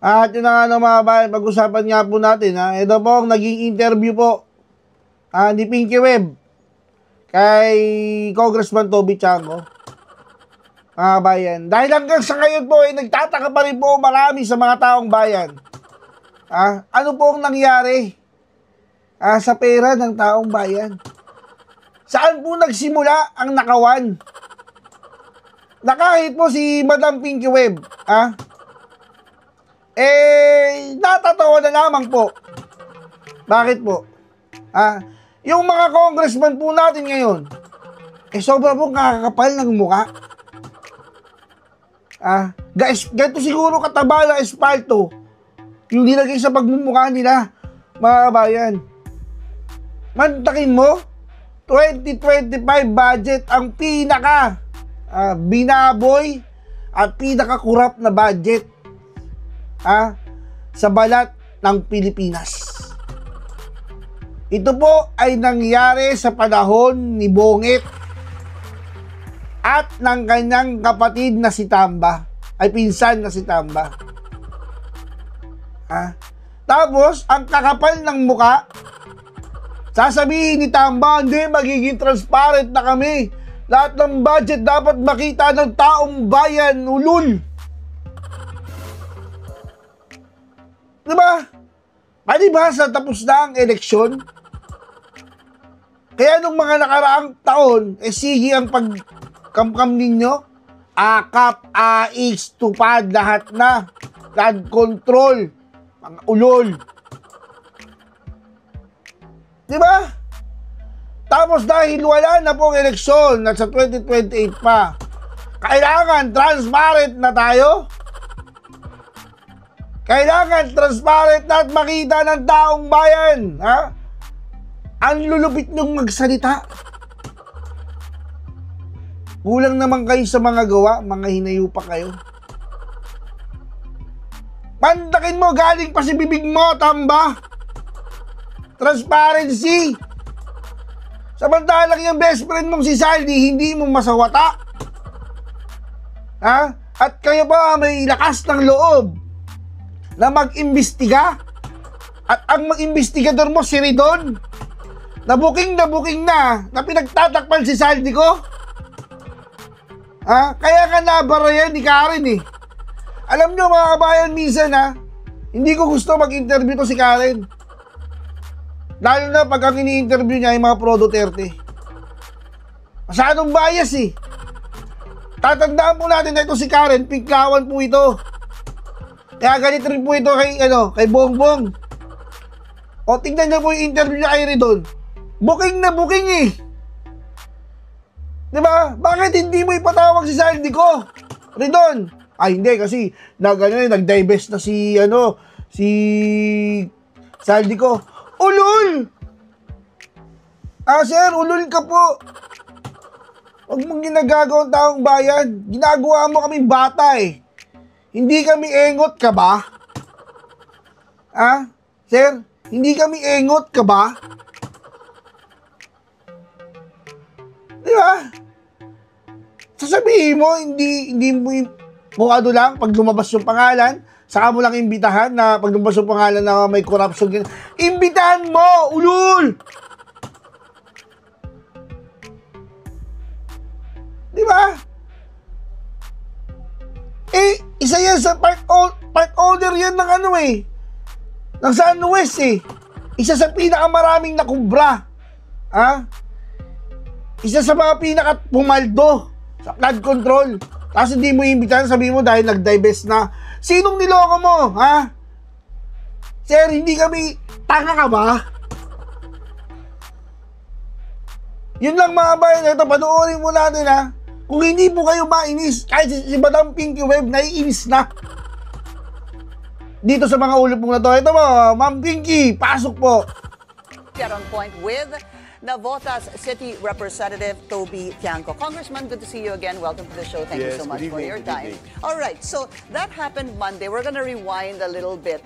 At yun na nga no, mga bayan, pag-usapan nga po natin, ha? Ito po ang naging interview po ni Pinky Web kay Congressman Toby Chango. Mga bayan, dahil hanggang sa ngayon po, nagtataka pa rin po marami sa mga taong bayan. Ano po ang nangyari sa pera ng taong bayan? Saan po nagsimula ang nakawan? Na kahit po si Madam Pinky Web, natatawa na lamang po. Bakit po? Yung mga congressman po natin ngayon, sobra po kakakapal ng mukha. Guys, ganito siguro kataba na espalto yung nilagay sa pagmumukha nila, mga kabayan. Mantakin mo, 2025 budget ang pinaka binaboy at pinaka-kurap na budget sa balat ng Pilipinas. Ito po ay nangyari sa panahon ni Bongit at ng kanyang kapatid na si Tamba, ay pinsan na si Tamba. Tapos, ang kakapal ng muka, sasabihin ni Tamba, hindi, magiging transparent na kami. Lahat ng budget dapat makita ng taong bayan, ulul. Diba? Palibhasa, tapos na ang eleksyon. Kaya nung mga nakaraang taon, sige ang pagkamkam ninyo, akap, AX, tupad, lahat na. Flood control, mga ulol. Diba? Tapos dahil wala na pong eleksyon at sa 2028 pa, kailangan transparent na tayo. Kailangan transparent na at makita ng taong bayan. Ang lulupit niyong magsalita. Kulang naman kayo sa mga gawa, mga hinayo pa kayo. Pantakin mo, galing pa si bibig mo, Tamba. Transparency. Samantalang yung best friend mong si Saldi, hindi mo masawata. At kayo pa may lakas ng loob na mag-imbestiga. At ang mag-imbestigador mo, si Ridon, na booking na pinagtatakpan si Saldi ko. Kaya ka nabara yan ni Karen eh. Alam nyo mga kabayan, minsan hindi ko gusto mag-interview to si Karen. Lalo na pag ang ini-interview niya ay mga pro Duterte. Masyadong bias eh. Tatandaan po natin na ito si Karen, piklawan po ito. Kaya ganit rin po ito kay Bongbong. O tingnan niyo po yung interview niya kay Ridon. Booking na booking eh. Diba? Bakit hindi mo ipatawag si Saldi ko? Ridon. Hindi kasi nag-divest na si Saldi ko. Ulul! Sir, ulul ka po. Huwag mong ginagagawang taong bayan. Ginagawa mo kaming bata eh. Hindi kami engot ka ba? Sir, hindi kami engot ka ba? Di ba? Sasabihin mo, hindi mo mukado lang pag lumabas yung pangalan, saka mo lang imbitahan na pag lumabas yung pangalan na may corruption. Imbitahan mo, ulul! Di ba? Isa yan sa park owner yan ng ng San Luis eh. Isa sa pinakamaraming nakubra. Isa sa mga pinaka-pumaldo sa flood control. Tapos hindi mo imbitahan, sabihin mo dahil nag-divest na. Sinong niloko mo, Sir, hindi kami, tanga ka ba? Yun lang mga bayan, ito, panoorin mo natin Kung hindi po kayo mainis, kahit si Madam Pinky Web, naiinis na. Dito sa mga ulo pong na to. Ito mo, Ma'am Pinky, pasok po. Get on point with Navotas City Representative Toby Tiangco. Congressman, good to see you again. Welcome to the show. Thank you so much for your time. All right, so that happened Monday. We're going to rewind a little bit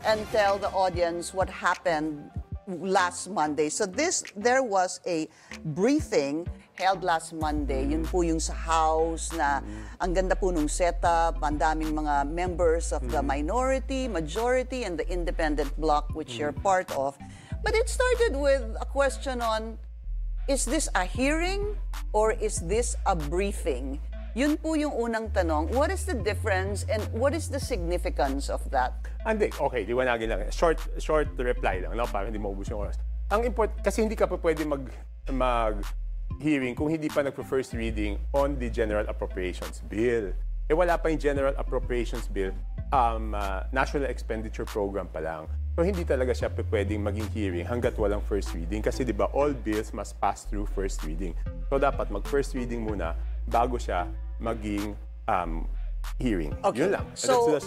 and tell the audience what happened last Monday. So there was a briefing held last Monday, yun po yung sa House na ang ganda po nung setup, ang daming mga members of the minority, majority, and the independent bloc which you're part of. But it started with a question on, is this a hearing or is this a briefing? Yun po yung unang tanong. What is the difference and what is the significance of that? Hindi, okay, liwanagin lang. Short reply lang, no? Para hindi maubos yung oras. Ang kasi hindi ka pa pwede mag-hearing kung hindi pa nagpo-first reading on the General Appropriations Bill. Wala pa yung General Appropriations Bill, National Expenditure Program pa lang. So, hindi talaga siya pwedeng maging hearing hanggat walang first reading. Kasi, di ba, all bills must pass through first reading. So, dapat mag-first reading muna bago siya maging hearing. Okay. Yun lang. So,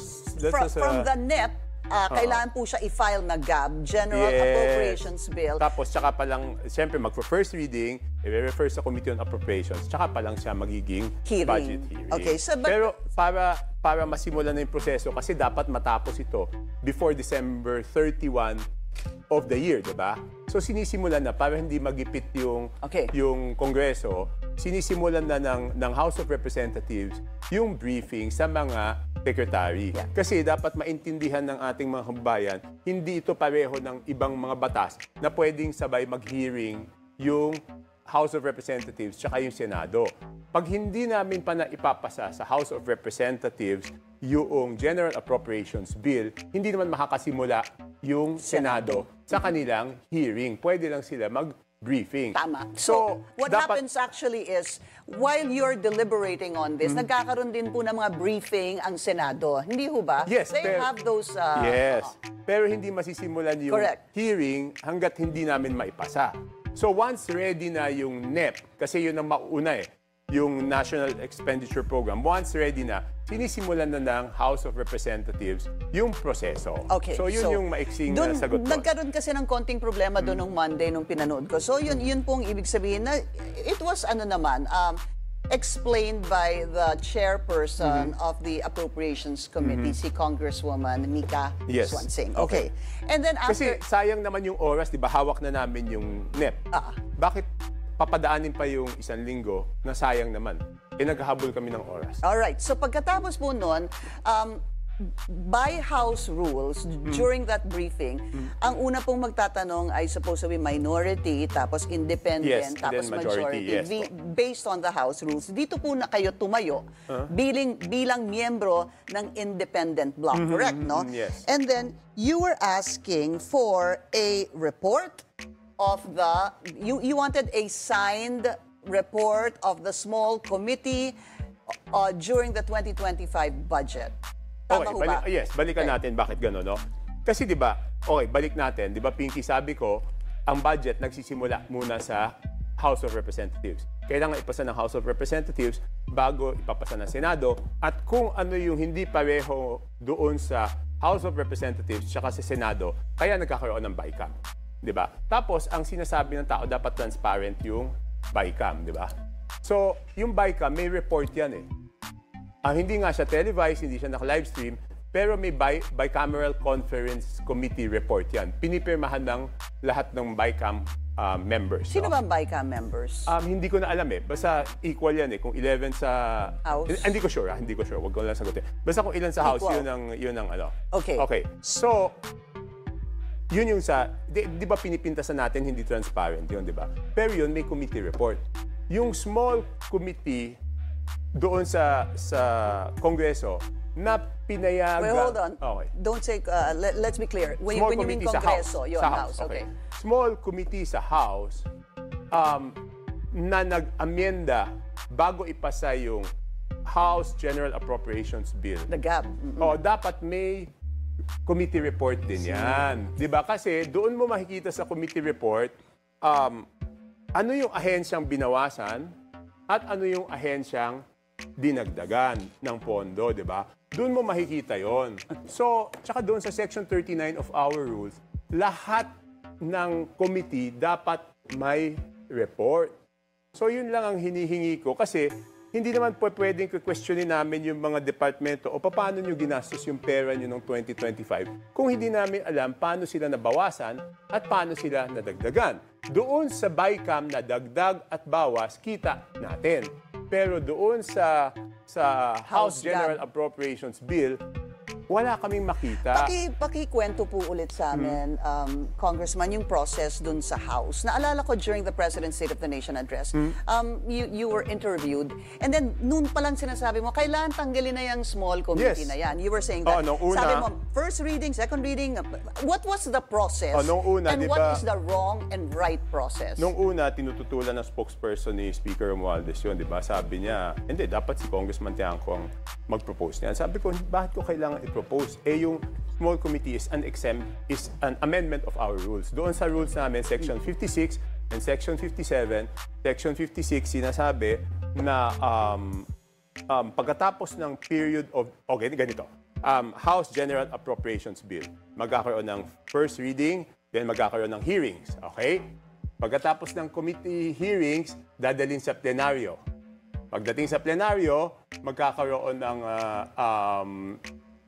from the NEP, kailangan po siya i-file na GAB, General Appropriations Bill. Tapos, tsaka pa lang, siyempre, mag-first reading, i-refer sa Committee on Appropriations, tsaka pa lang siya magiging budget hearing. Okay, so, pero para masimulan na yung proseso, kasi dapat matapos ito before December 31 of the year, di ba? So, sinisimulan na, para hindi magipit yung Kongreso, sinisimulan na ng House of Representatives yung briefing sa mga secretary. Yeah. Kasi dapat maintindihan ng ating mga kababayan, hindi ito pareho ng ibang mga batas na pwedeng sabay mag-hearing yung House of Representatives tsaka yung Senado. Pag hindi namin pa na ipapasa sa House of Representatives yung General Appropriations Bill, hindi naman makakasimula yung Senado sa kanilang hearing. Pwede lang sila mag-briefing. Tama. So, what happens actually is, while you're deliberating on this, nagkakaroon din po ng mga briefing ang Senado. Hindi ho ba? Yes. They have those... yes. Pero hindi masisimulan yung hearing hanggat hindi namin maipasa. So, once ready na yung NEP, kasi yun ang mauna yung National Expenditure Program, once ready na, sinisimulan na ng House of Representatives yung proseso. Okay. So, yun yung maiksing sagot ko. Nagkaroon kasi ng konting problema doon nung Monday nung pinanood ko. So, yun pong ibig sabihin na it was explained by the chairperson of the Appropriations Committee, si Congresswoman Mika Swansing. Okay. And then after... Kasi sayang naman yung oras, di ba? Hawak na namin yung NEP. Bakit papadaanin pa yung 1 linggo na sayang naman? Naghahabol kami ng oras. Alright. So pagkatapos po nun, by House rules, during that briefing, ang una pong magtatanong ay supposed to be minority, tapos independent, tapos majority. Based on the House rules, dito po na kayo tumayo bilang miyembro ng independent bloc, correct, no? Yes. And then, you were asking for a report of the, you wanted a signed report of the small committee during the 2025 budget. Tama ho ba? Yes, balikan natin bakit gano'n, no? Kasi di ba, balik natin, di ba Pinky, sabi ko, ang budget nagsisimula muna sa House of Representatives. Kailangan ipasa ng House of Representatives bago ipapasa ng Senado. At kung ano yung hindi pareho doon sa House of Representatives tsaka sa Senado, kaya nagkakaroon ng BICAM. Di ba? Tapos, ang sinasabi ng tao, dapat transparent yung BICAM, di ba? So, yung BICAM, may report yan hindi nga siya televised, hindi siya naka-livestream, pero may bicameral conference committee report yan. Pinipirmahan ng lahat ng BICAM members. Sino ba ang BICAM members? Hindi ko na alam Basta equal yan Kung 11 sa... House? Hindi ko sure. Huwag ko lang sagutin. Basta kung ilan sa House, yun ang ano. Okay. Okay. So, yun yung sa... Di ba pinipintasan natin hindi transparent yun, di ba? Pero yun, may committee report. Yung small committee doon sa Kongreso na pinayagan... Wait, hold on. Okay. Don't say... let's be clear. When you mean Kongreso, yun, House. Okay. Small committee sa House na nag-amyenda bago ipasa yung House General Appropriations Bill. The GAB. Dapat may committee report din yan. Di ba? Kasi doon mo makikita sa committee report ano yung ahensyang binawasan at ano yung ahensyang dinagdagan ng pondo, di ba? Doon mo makikita yon. So, tsaka doon sa Section 39 of our rules, lahat ng committee dapat may report. So, yun lang ang hinihingi ko kasi hindi naman po pwedeng questionin namin yung mga departamento o paano nyo ginastos yung pera nyo ng 2025 kung hindi namin alam paano sila nabawasan at paano sila nadagdagan. Doon sa BICAM na dagdag at bawas, kita natin. Pero doon sa House House General Gab. Appropriations Bill, wala kaming makita. Pakikwento po ulit sa amin, Congressman, yung process dun sa House. Naalala ko during the President's State of the Nation address, you were interviewed, and then noon pa lang sinasabi mo, kailangan tanggalin na yung small committee Yes. na yan. You were saying that. Nung una, sabi mo, first reading, second reading, what was the process? Nung una, and diba, what is the wrong and right process? Nung una, tinututulan ng spokesperson ni Speaker Romualdez yun, di ba? Sabi niya, hindi, dapat si Congressman Tiangco ang mag-propose niyan. Sabi ko, bakit ko kailangan i-propose? Yung small committee is an amendment of our rules. Doon sa rules namin, Section 56 and Section 57, Section 56 sinasabi na pagkatapos ng period of, ganito, House General Appropriations Bill, magkakaroon ng first reading, then magkakaroon ng hearings, okay? Pagkatapos ng committee hearings, dadalhin sa plenaryo. Pagdating sa plenaryo, magkakaroon ng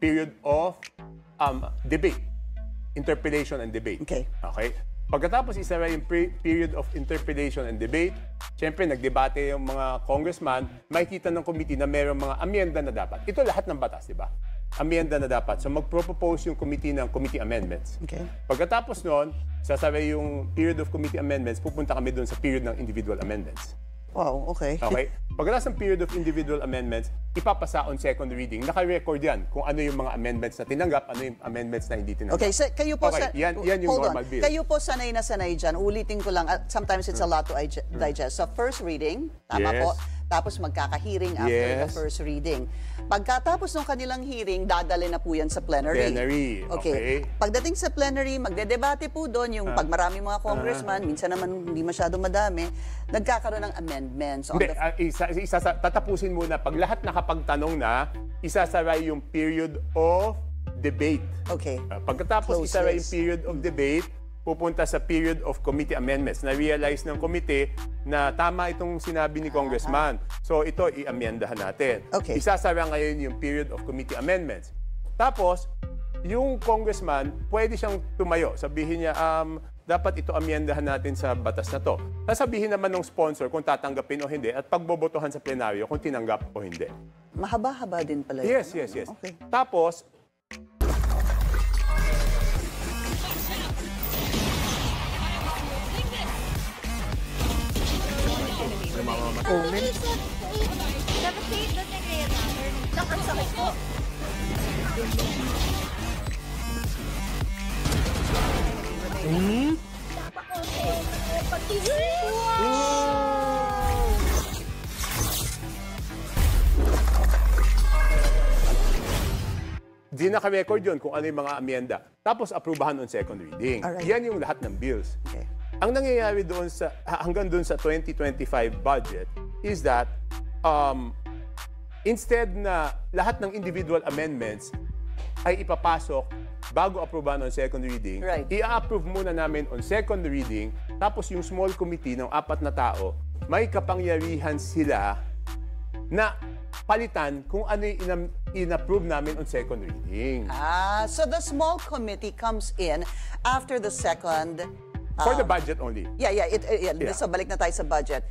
period of debate, interpellation and debate. Okay. Okay? Pagkatapos isara yung period of interpellation and debate, syempre nagdebate yung mga congressman, makikita ng committee na mayroong mga amyenda na dapat. Ito lahat ng batas, di ba? Amyenda na dapat. So magpropose yung committee ng committee amendments. Okay. Pagkatapos nun, sasara yung period of committee amendments, pupunta kami dun sa period ng individual amendments. Wow, okay. Okay? Pagkatapos ng period of individual amendments, ipapasa on second reading. Naka-record yan kung ano yung mga amendments na tinanggap, ano yung amendments na hindi tinanggap. Okay, so kayo po Okay, yan yung hold normal on. bill. Kayo po sanay na sanay dyan. Ulitin ko lang, sometimes it's a lot to digest. So first reading, tama Yes. po. Tapos magkaka-hearing after the Yes. first reading. Pagkatapos ng kanilang hearing, dadali na po yan sa plenary. Plenary, okay. Pagdating sa plenary, magdedebate po doon yung pag marami mga congressman, minsan naman hindi masyado madami, nagkakaroon ng amendments on Hindi, the tatapusin muna. Pag lahat nakapagtanong na, isasara yung period of debate. Okay. Pagkatapos Closes. isara yung period of debate, pupunta sa period of committee amendments. Na-realize ng committee na tama itong sinabi ni Congressman. So ito, i-amyendahan natin. Okay. Isasara ngayon yung period of committee amendments. Tapos, yung congressman, pwede siyang tumayo. Sabihin niya, dapat ito amyendahan natin sa batas na to. Sasabihin naman ng sponsor kung tatanggapin o hindi at pagbobotohan sa plenaryo kung tinanggap o hindi. Mahaba-haba din pala yun. Yes. Okay. Tapos, Dapat doon yung kaya natin. Nakasakit po. Dapat ko di naka-record yun kung ano yung mga amyenda. Tapos, aprubahan on second reading. Alright. Yan yung lahat ng bills. Okay. Ang nangyayari doon hanggang doon sa 2025 budget is that instead na lahat ng individual amendments ay ipapasok bago aprubahan on second reading, Right. i-approve muna namin on second reading, tapos yung small committee ng 4 na tao, may kapangyarihan sila na palitan kung ano yung in-approve namin on second reading. So the small committee comes in after the second. For the budget only. Yeah. Yeah. So balik na tayo sa budget.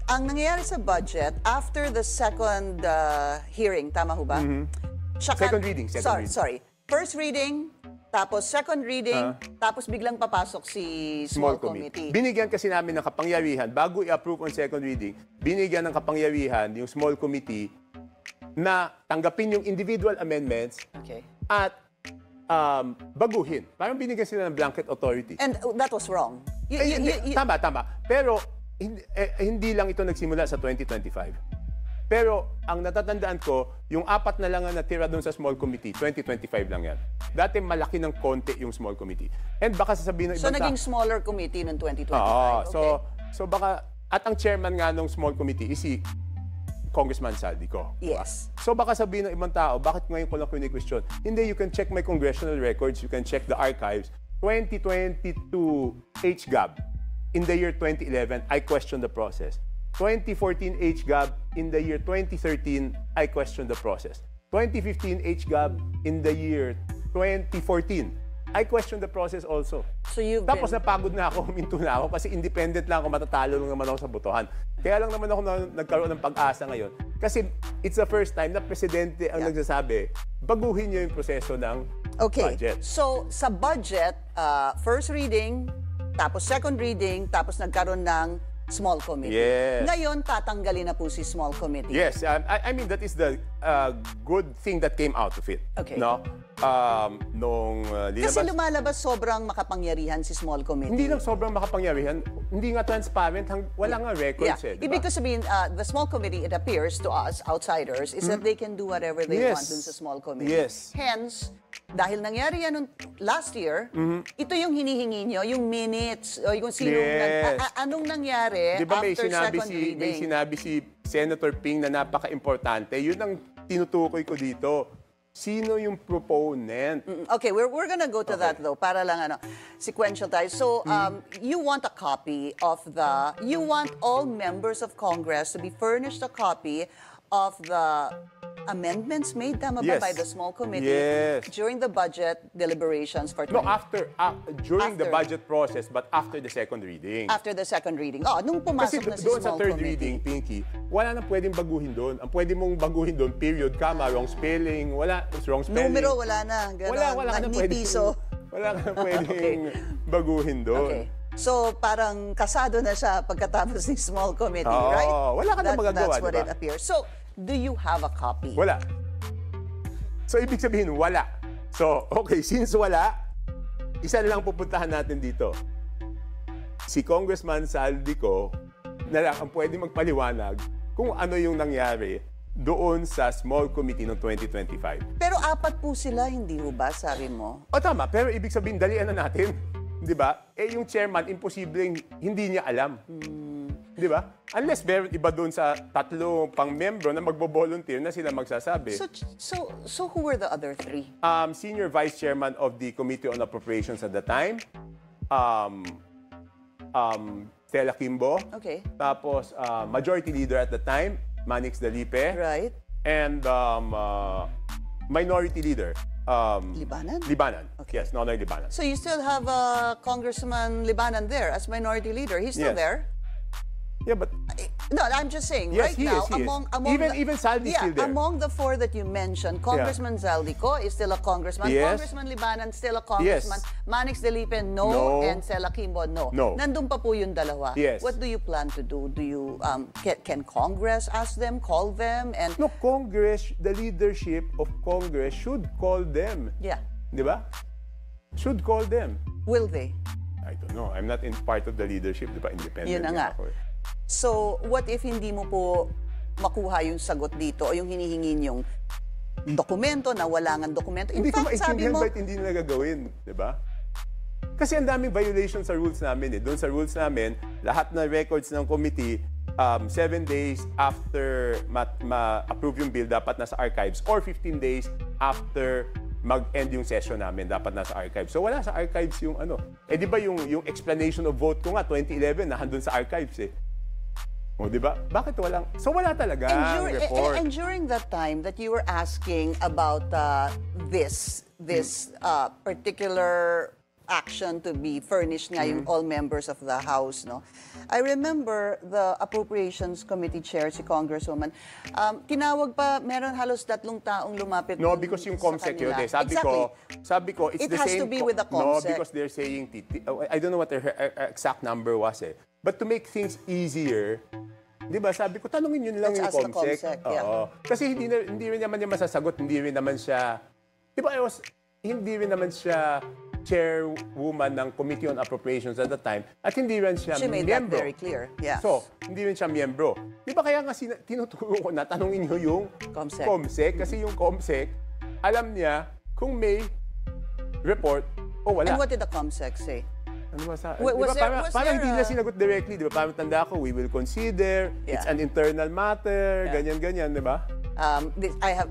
Ang nangyayari sa budget, after the second hearing, tama ho ba? Siya Second reading, second reading. Sorry. First reading, tapos second reading, tapos biglang papasok si small committee. Binigyan kasi namin ng kapangyarihan, bago i-approve on second reading, binigyan ng kapangyarihan yung small committee na tanggapin yung individual amendments Okay. at baguhin. Parang binigyan sila ng blanket authority. And that was wrong. Tama. Pero hindi lang ito nagsimula sa 2025. Pero ang natatandaan ko, yung 4 na lang ang natira doon sa small committee, 2025 lang yan. Dati malaki ng konti yung small committee. And baka sasabihin ng So ibang naging smaller committee noong 2025. Oo. Okay. So baka, at ang chairman nga ng small committee is si Congressman Saldico. Yes. So baka sabihin ng ibang tao, bakit ngayon ko lang kini-question? Hindi, you can check my congressional records, you can check the archives. 2022 HGAB, in the year 2011, I questioned the process. 2014 HGAB, in the year 2013, I questioned the process. 2015 HGAB, in the year 2014, I question the process also. So you've Tapos been... napagod na ako, huminto na ako kasi independent lang ako, matatalo lang naman ako sa botohan. Kaya lang naman ako nagkaroon ng pag-asa ngayon. Kasi it's the first time na presidente ang nagsasabi, baguhin niyo yung proseso ng budget. So sa budget, first reading, tapos second reading, tapos nagkaroon ng small committee. Yes. Ngayon, tatanggalin na po si small committee. Yes, I mean that is the good thing that came out of it. Okay. No? Nung Kasi lumalabas sobrang makapangyarihan si small committee. hindi lang sobrang makapangyarihan, hindi nga transparent, wala nga records eh. Ibig ko sabihin, the small committee, it appears to us, outsiders, is that they can do whatever they Yes. want dun sa small committee. Yes. Hence, dahil nangyari yan last year, ito yung hinihingi nyo, yung minutes, o yung sino, Yes. anong nangyari Di ba after second reading? may sinabi si Senator Ping na napaka-importante, yun ang tinutukoy ko dito. Sino yung proponent? Okay, we're gonna go to that though, para lang sequential tayo. So, you want a copy of you want all members of Congress to be furnished a copy of the amendments made, tama ba, Yes. by the small committee Yes. during the budget deliberations for No, 20 during the After. budget process, but after the second reading. after the second reading. Nung Kasi pumasok na si doon sa small third committee. reading, Pinky, wala na pwedeng baguhin doon. Ang pwede mong baguhin doon, period, comma, wrong spelling, wrong spelling. Numero, wala na. Ganon, wala ka na ni pwedeng, piso. wala ka na pwedeng baguhin doon. Okay. So, parang kasado na siya pagkatapos ng small committee, Oo, right? wala ka na magagawa, That's what diba? it appears. So, do you have a copy? Wala. So, ibig sabihin, wala. So, okay, since wala, isa na lang pupuntahan natin dito. Si Congressman Saldico na lang ang pwede magpaliwanag kung ano yung nangyari doon sa small committee noong 2025. Pero apat po sila, hindi ho ba, sabi mo? O tama, pero ibig sabihin, dalian na natin. Di ba? Yung chairman, imposibleng hindi niya alam. Di ba? Unless meron iba doon sa tatlo pang membro na magbo-volunteer na sila magsasabi. So who were the other three? Senior Vice Chairman of the Committee on Appropriations at the time, Stella Kimbo. Okay. Tapos, Majority Leader at the time, Manix Dalipe. Right. And Minority Leader, Libanan? Libanan. Yes, Nonoy Libanan. So you still have Congressman Libanan there as minority leader. He's still Yes. there? Yeah, but No, I'm just saying, Yes, right he now, is, he is. among Even Saldi's still there. among the four that you mentioned, Congressman Zaldico is still a congressman. Yes. Congressman Libanan still a congressman. Yes. Manix Delipe, no. No. And Stella Kimbo, no. No. Nandun pa po yung dalawa. Yes. What do you plan to do? Do you, can Congress ask them, call them, and... no, Congress, the leadership of Congress should call them. Yeah. Di ba? Should call them. Will they? I don't know. I'm not in part of the leadership. Di ba? Independent Yun na nga. ako eh. So, what if hindi mo po makuha yung sagot dito o yung hinihingin yung dokumento na wala nga dokumento? In Hindi ko fact, sabi maintindihan mo, ba't hindi nila gagawin. Di ba? Kasi ang daming violation sa rules namin eh. Doon sa rules namin, lahat ng records ng committee, 7 days after ma-approve yung bill, dapat nasa archives, or 15 days after mag-end yung session namin, dapat nasa archives. So wala sa archives yung ano. Eh di ba yung explanation of vote ko nga, 2011, nandun sa archives eh. O di ba? Bakit walang... So wala talaga report. and during that time that you were asking about this particular action to be furnished nga yung all members of the House, no? I remember the Appropriations Committee Chair, si Congresswoman, tinawag pa, meron halos 3 taong lumapit No, dun because yung sa COMSEC kanila. yun eh. Sabi ko, it's It the has same... to be with the No, COMSEC. because they're saying... I don't know what their exact number was eh. But to make things easier, di ba, sabi ko, tanungin nyo lang Let's yung ask the COMSEC. COMSEC, yeah. Oo. Kasi hindi rin naman niya masasagot, hindi rin naman siya... Di ba, hindi rin naman siya chairwoman ng Committee on Appropriations at the time, at hindi rin siya She made that miyembro. very clear, yeah. So, hindi rin siya miyembro. Di ba kaya nga tinuturo ko na tanungin nyo yung COMSEC. kasi yung COMSEC, alam niya kung may report o wala. And what did the COMSEC say? Ano ba sa... Was diba, there- was parang there hindi a- na sinagot directly, di ba? Parang tanda ko, we will consider, it's Yeah. an internal matter, ganyan-ganyan, di ba?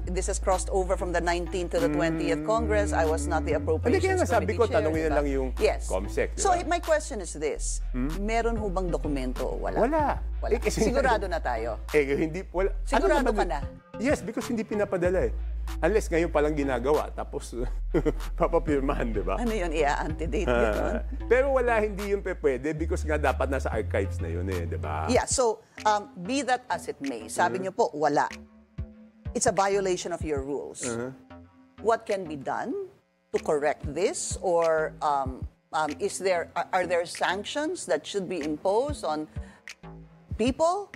This has crossed over from the 19th to the 20th Congress. I was not the Appropriations Hindi, kaya nga sabi Committee ko, Chair, tanungin na diba? lang yung Yes. COMSEC, So, diba? my question is this. Meron ho bang dokumento o wala? Wala. Wala. Eh, kasi- Sigurado na tayo. Hindi, wala. Sigurado naman ka yun? Yes, because hindi pinapadala eh. Unless ngayon palang ginagawa, tapos papapirmahan, di ba? Ano yun, i-antedate yun? Pero hindi yun pwede because nga dapat nasa archives na yun di ba? Yeah, so be that as it may, sabi niyo po, wala. It's a violation of your rules. What can be done to correct this? Or are there sanctions that should be imposed on people?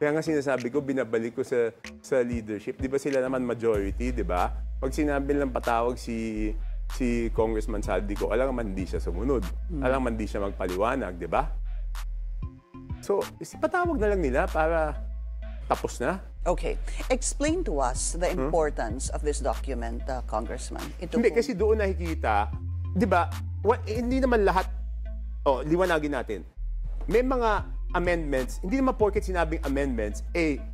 Kaya nga sinasabi ko, binabalik ko sa leadership. Di ba sila naman majority, di ba? Pag sinabi lang patawag si Congressman Saldico, alam man hindi siya sumunod. Alam man hindi siya magpaliwanag, di ba? So, patawag na lang nila para tapos na. Okay. Explain to us the importance of this document, Congressman. Hindi, kasi doon nakikita, di ba, hindi naman lahat, liwanagin natin. May mga amendments, hindi naman porket sinabing amendments,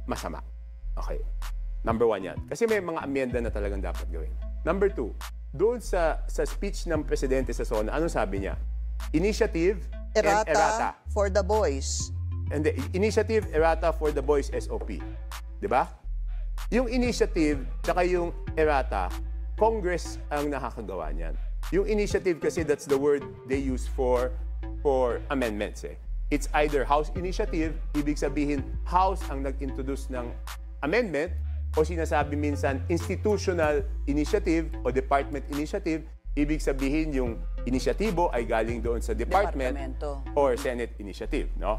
masama. Okay. Number 1 yan. Kasi may mga amenda na talagang dapat gawin. Number 2, doon sa speech ng presidente sa SONA, anong sabi niya? Initiative and errata. For the boys. And the initiative, errata for the boys, SOP. Diba? Yung initiative, tsaka yung errata, Congress ang nakakagawa niyan. Yung initiative kasi that's the word they use for amendments It's either House initiative, ibig sabihin House ang nag-introduce ng amendment, o sinasabi minsan institutional initiative o department initiative, ibig sabihin yung inisyatibo ay galing doon sa department or Senate initiative, no?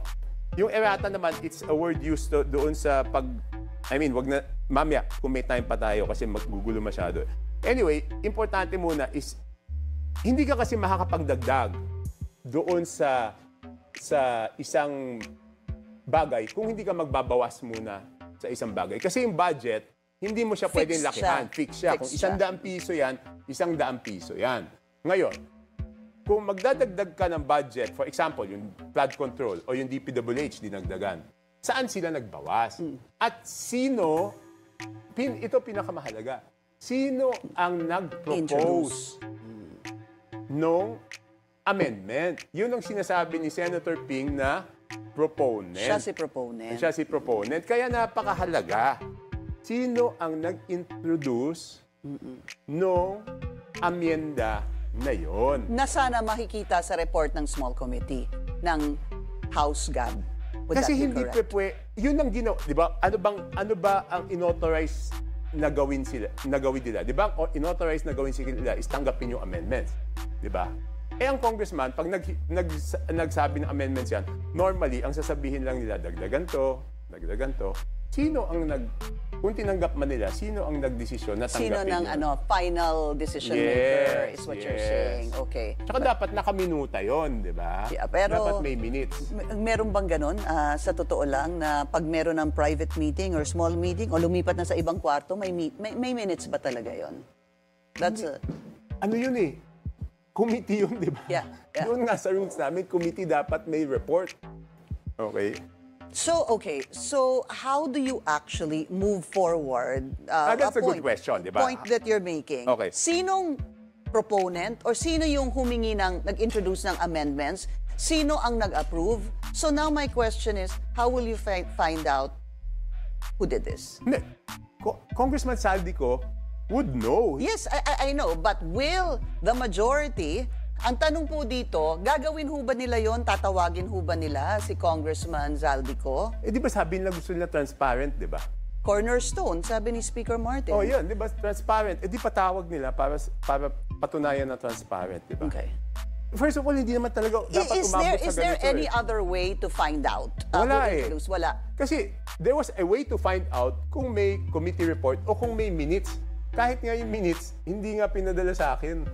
Yung errata naman, it's a word used doon sa wag na, mamaya, kung may time pa tayo kasi maggugulo masyado. Anyway, importante muna is, hindi ka kasi makakapagdagdag doon sa isang bagay kung hindi ka magbabawas muna sa isang bagay. Kasi yung budget, hindi mo siya pwedeng lakihan. Fix siya. Kung 100 piso yan, 100 piso yan. Ngayon, kung magdadagdag ka ng budget, for example, yung flood control o yung DPWH dinagdagan, saan sila nagbawas? At sino, ito pinakamahalaga, sino ang nag-propose nung amendment? Yun ang sinasabi ni Senator Ping na proponent. Siya si proponent. Siya si proponent. Kaya napakahalaga. Sino ang nag-introduce nung amyenda na yon? Na sana makikita sa report ng small committee ng House GAB. Would Kasi that be hindi correct? yun ang ginawa, di ba? Ano ba ang inauthorize na gawin nila? Di ba? O inauthorize na gawin sila is tanggapin yung amendments. Di ba? Ang congressman, pag nagsabi ng amendments yan, normally, ang sasabihin lang nila, dagdagan to. Sino ang kung tinanggap man nila, sino ang nagdesisyon na tanggapin Sino ng final decision maker is what you're saying. Okay. Tsaka dapat nakaminuta yon, di ba? Yeah, pero dapat may minutes. Meron bang ganun, sa totoo lang, na pag meron ng private meeting or small meeting o lumipat na sa ibang kwarto, may minutes ba talaga yon? That's Ano yun committee yun, di ba? Yeah. Doon nga sa rules namin, committee dapat may report. Okay? So how do you actually move forward? That's a good question, di ba? Point that you're making. Okay. Sinong proponent or sino yung humingi nag-introduce ng amendments? Sino ang nag-approve? So now my question is, how will you find out who did this? Hindi. Congressman Saldico would know. Yes, I know. But will the majority, ang tanong po dito, gagawin ho ba nila yon? Tatawagin ho ba nila si Congressman Zaldico? Di ba sabi nila gusto nila transparent, di ba? Cornerstone, sabi ni Speaker Martin. Oh, yun, di ba? Transparent. Di patawag nila para patunayan na transparent, di ba? Okay. First of all, hindi naman talaga dapat umabot sa ganito. Is there any other way to find out? Wala Wala. Kasi there was a way to find out kung may committee report o kung may minutes. Kahit nga yung minutes, hindi nga pinadala sa akin.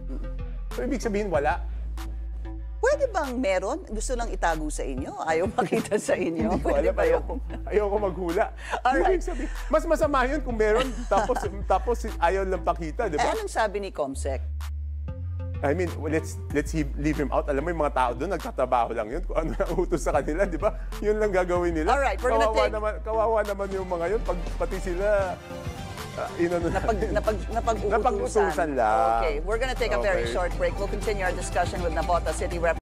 So, ibig sabihin, wala. Pwede bang meron? Gusto lang itago sa inyo? Ayaw makita sa inyo? Hindi ko alam, ayoko maghula. Alright. Ibig sabihin, mas masama yun kung meron, tapos ayaw lang pakita, di ba? Anong sabi ni Comsec? I mean, let's leave him out. Alam mo, yung mga tao doon, nagtatrabaho lang yun. Kung ano ang utos sa kanila, di ba? Yun lang gagawin nila. Alright, we're gonna take... Kawawa naman yung mga yun, pati sila... napag-uutusan lang. Okay, we're gonna take a very short break. We'll continue our discussion with Navota City Rep.